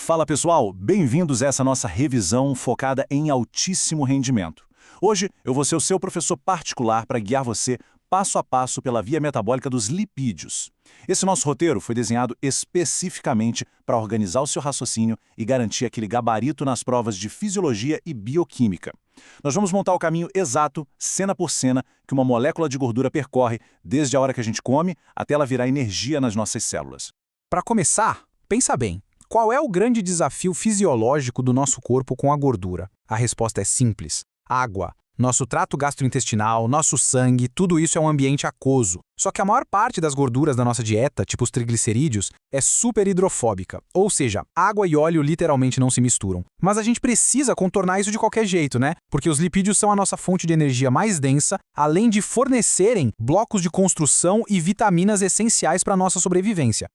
Fala pessoal, bem-vindos a essa nossa revisão focada em altíssimo rendimento. Hoje eu vou ser o seu professor particular para guiar você passo a passo pela via metabólica dos lipídios. Esse nosso roteiro foi desenhado especificamente para organizar o seu raciocínio e garantir aquele gabarito nas provas de fisiologia e bioquímica. Nós vamos montar o caminho exato, cena por cena, que uma molécula de gordura percorre desde a hora que a gente come até ela virar energia nas nossas células. Para começar, pensa bem. Qual é o grande desafio fisiológico do nosso corpo com a gordura? A resposta é simples. Água. Nosso trato gastrointestinal, nosso sangue, tudo isso é um ambiente aquoso. Só que a maior parte das gorduras da nossa dieta, tipo os triglicerídeos, é super hidrofóbica. Ou seja, água e óleo literalmente não se misturam. Mas a gente precisa contornar isso de qualquer jeito, né? Porque os lipídios são a nossa fonte de energia mais densa, além de fornecerem blocos de construção e vitaminas essenciais para a nossa sobrevivência.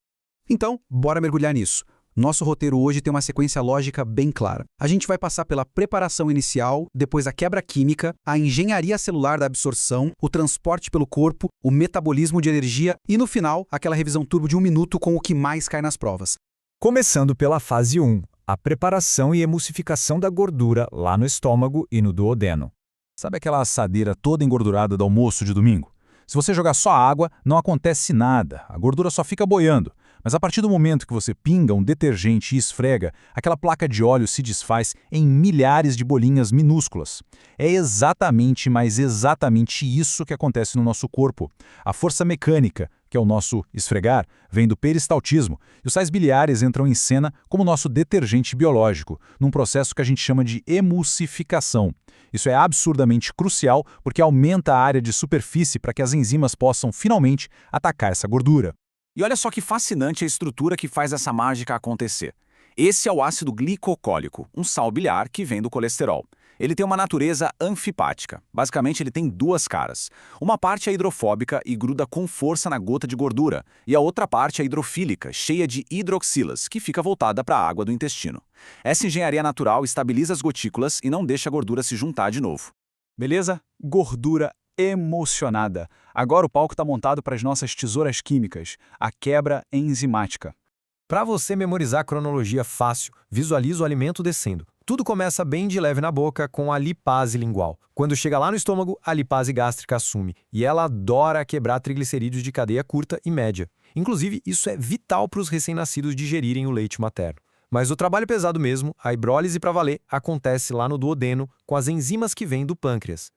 Então, bora mergulhar nisso. Nosso roteiro hoje tem uma sequência lógica bem clara. A gente vai passar pela preparação inicial, depois a quebra química, a engenharia celular da absorção, o transporte pelo corpo, o metabolismo de energia e, no final, aquela revisão turbo de 1 minuto com o que mais cai nas provas. Começando pela fase 1, a preparação e emulsificação da gordura lá no estômago e no duodeno. Sabe aquela assadeira toda engordurada do almoço de domingo? Se você jogar só água, não acontece nada, a gordura só fica boiando. Mas a partir do momento que você pinga um detergente e esfrega, aquela placa de óleo se desfaz em milhares de bolinhas minúsculas. É exatamente, mas exatamente isso que acontece no nosso corpo. A força mecânica, que é o nosso esfregar, vem do peristaltismo, e os sais biliares entram em cena como nosso detergente biológico, num processo que a gente chama de emulsificação. Isso é absurdamente crucial porque aumenta a área de superfície para que as enzimas possam finalmente atacar essa gordura. E olha só que fascinante a estrutura que faz essa mágica acontecer. Esse é o ácido glicocólico, um sal biliar que vem do colesterol. Ele tem uma natureza anfipática. Basicamente, ele tem duas caras. Uma parte é hidrofóbica e gruda com força na gota de gordura, e a outra parte é hidrofílica, cheia de hidroxilas, que fica voltada para a água do intestino. Essa engenharia natural estabiliza as gotículas e não deixa a gordura se juntar de novo. Beleza? Gordura emocionada. Agora o palco está montado para as nossas tesouras químicas, a quebra enzimática. Para você memorizar a cronologia fácil, visualiza o alimento descendo. Tudo começa bem de leve na boca com a lipase lingual. Quando chega lá no estômago, a lipase gástrica assume, e ela adora quebrar triglicerídeos de cadeia curta e média. Inclusive, isso é vital para os recém-nascidos digerirem o leite materno. Mas o trabalho pesado mesmo, a hidrólise para valer, acontece lá no duodeno com as enzimas que vêm do pâncreas.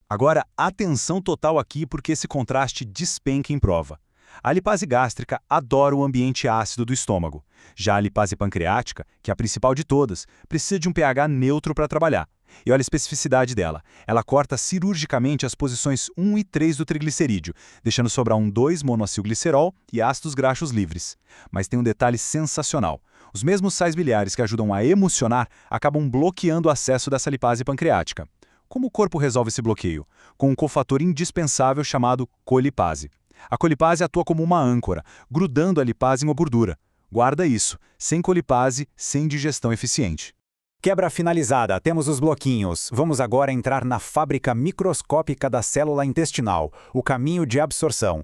Agora, atenção total aqui porque esse contraste despenca em prova. A lipase gástrica adora o ambiente ácido do estômago. Já a lipase pancreática, que é a principal de todas, precisa de um pH neutro para trabalhar. E olha a especificidade dela. Ela corta cirurgicamente as posições 1 e 3 do triglicerídeo, deixando sobrar um 2-monoacilglicerol e ácidos graxos livres. Mas tem um detalhe sensacional. Os mesmos sais biliares que ajudam a emulsionar acabam bloqueando o acesso dessa lipase pancreática. Como o corpo resolve esse bloqueio? Com um cofator indispensável chamado colipase. A colipase atua como uma âncora, grudando a lipase em uma gordura. Guarda isso, sem colipase, sem digestão eficiente. Quebra finalizada, temos os bloquinhos. Vamos agora entrar na fábrica microscópica da célula intestinal, o caminho de absorção.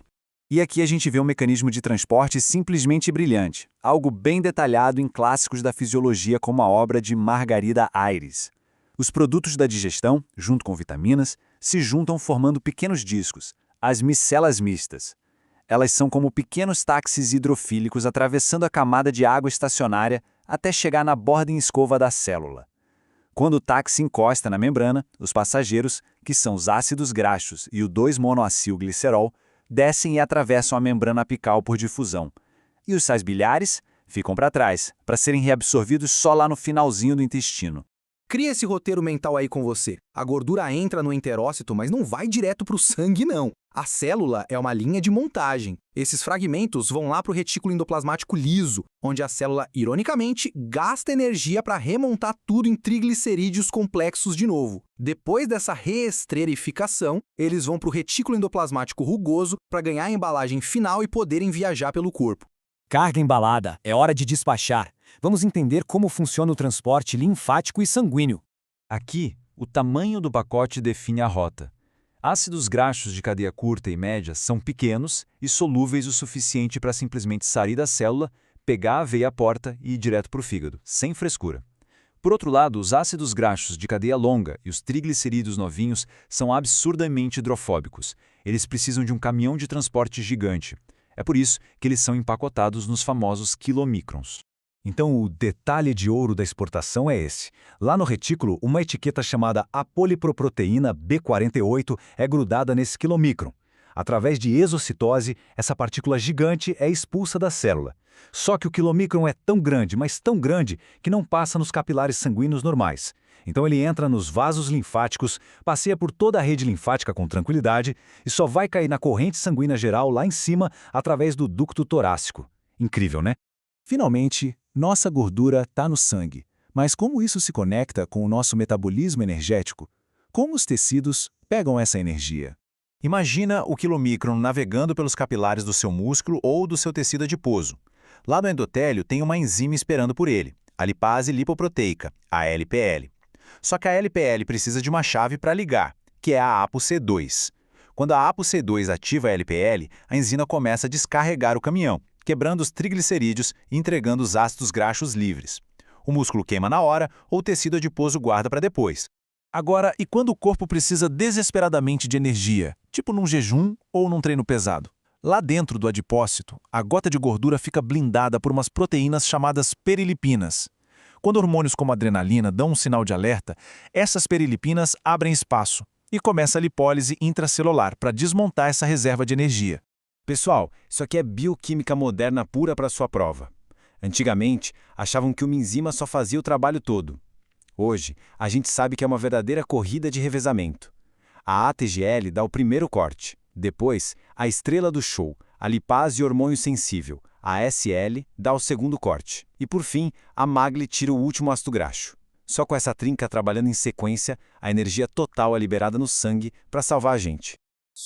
E aqui a gente vê um mecanismo de transporte simplesmente brilhante, algo bem detalhado em clássicos da fisiologia como a obra de Margarida Aires. Os produtos da digestão, junto com vitaminas, se juntam formando pequenos discos, as micelas mistas. Elas são como pequenos táxis hidrofílicos atravessando a camada de água estacionária até chegar na borda em escova da célula. Quando o táxi encosta na membrana, os passageiros, que são os ácidos graxos e o 2-monoacilglicerol, descem e atravessam a membrana apical por difusão. E os sais biliares ficam para trás, para serem reabsorvidos só lá no finalzinho do intestino. Cria esse roteiro mental aí com você. A gordura entra no enterócito, mas não vai direto para o sangue, não. A célula é uma linha de montagem. Esses fragmentos vão lá para o retículo endoplasmático liso, onde a célula, ironicamente, gasta energia para remontar tudo em triglicerídeos complexos de novo. Depois dessa reestrerificação, eles vão para o retículo endoplasmático rugoso para ganhar a embalagem final e poderem viajar pelo corpo. Carga embalada, é hora de despachar. Vamos entender como funciona o transporte linfático e sanguíneo. Aqui, o tamanho do pacote define a rota. Ácidos graxos de cadeia curta e média são pequenos e solúveis o suficiente para simplesmente sair da célula, pegar a veia porta e ir direto para o fígado, sem frescura. Por outro lado, os ácidos graxos de cadeia longa e os triglicerídeos novinhos são absurdamente hidrofóbicos. Eles precisam de um caminhão de transporte gigante. É por isso que eles são empacotados nos famosos quilomicrons. Então, o detalhe de ouro da exportação é esse. Lá no retículo, uma etiqueta chamada apoliproproteína B48 é grudada nesse quilomicron. Através de exocitose, essa partícula gigante é expulsa da célula. Só que o quilomicron é tão grande, mas tão grande, que não passa nos capilares sanguíneos normais. Então ele entra nos vasos linfáticos, passeia por toda a rede linfática com tranquilidade e só vai cair na corrente sanguínea geral lá em cima através do ducto torácico. Incrível, né? Finalmente, nossa gordura está no sangue. Mas como isso se conecta com o nosso metabolismo energético? Como os tecidos pegam essa energia? Imagina o quilomicron navegando pelos capilares do seu músculo ou do seu tecido adiposo. Lá no endotélio tem uma enzima esperando por ele, a lipase lipoproteica, a LPL. Só que a LPL precisa de uma chave para ligar, que é a ApoC2. Quando a ApoC2 ativa a LPL, a enzima começa a descarregar o caminhão, quebrando os triglicerídeos e entregando os ácidos graxos livres. O músculo queima na hora ou o tecido adiposo guarda para depois. Agora, e quando o corpo precisa desesperadamente de energia, tipo num jejum ou num treino pesado? Lá dentro do adipócito, a gota de gordura fica blindada por umas proteínas chamadas perilipinas. Quando hormônios como a adrenalina dão um sinal de alerta, essas perilipinas abrem espaço e começa a lipólise intracelular para desmontar essa reserva de energia. Pessoal, isso aqui é bioquímica moderna pura para sua prova. Antigamente, achavam que uma enzima só fazia o trabalho todo. Hoje, a gente sabe que é uma verdadeira corrida de revezamento. A ATGL dá o primeiro corte. Depois, a estrela do show, a lipase hormônio sensível, a SL, dá o segundo corte. E por fim, a MAGLI tira o último ácido graxo. Só com essa trinca trabalhando em sequência, a energia total é liberada no sangue para salvar a gente.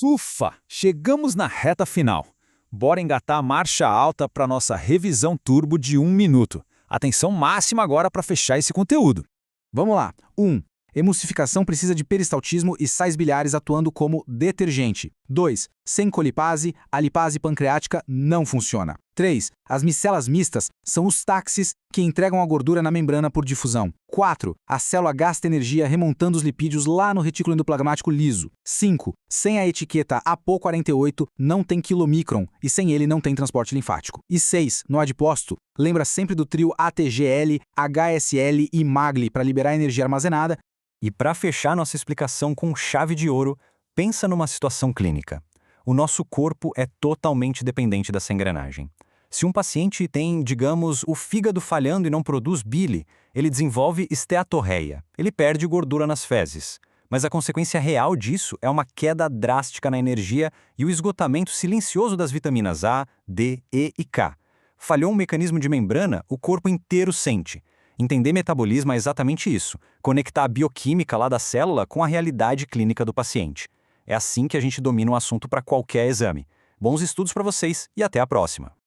Ufa! Chegamos na reta final. Bora engatar a marcha alta para nossa revisão turbo de 1 minuto. Atenção máxima agora para fechar esse conteúdo. Vamos lá. 1. Emulsificação precisa de peristaltismo e sais biliares atuando como detergente. 2. Sem colipase, a lipase pancreática não funciona. 3. As micelas mistas são os táxis que entregam a gordura na membrana por difusão. 4. A célula gasta energia remontando os lipídios lá no retículo endoplasmático liso. 5. Sem a etiqueta APO48 não tem quilomicron e sem ele não tem transporte linfático. E 6. No adipócito, lembra sempre do trio ATGL, HSL e MAGLI para liberar a energia armazenada. E para fechar nossa explicação com chave de ouro, pensa numa situação clínica. O nosso corpo é totalmente dependente dessa engrenagem. Se um paciente tem, digamos, o fígado falhando e não produz bile, ele desenvolve esteatorreia. Ele perde gordura nas fezes. Mas a consequência real disso é uma queda drástica na energia e o esgotamento silencioso das vitaminas A, D, E e K. Falhou um mecanismo de membrana, o corpo inteiro sente. Entender metabolismo é exatamente isso, conectar a bioquímica lá da célula com a realidade clínica do paciente. É assim que a gente domina um assunto para qualquer exame. Bons estudos para vocês e até a próxima!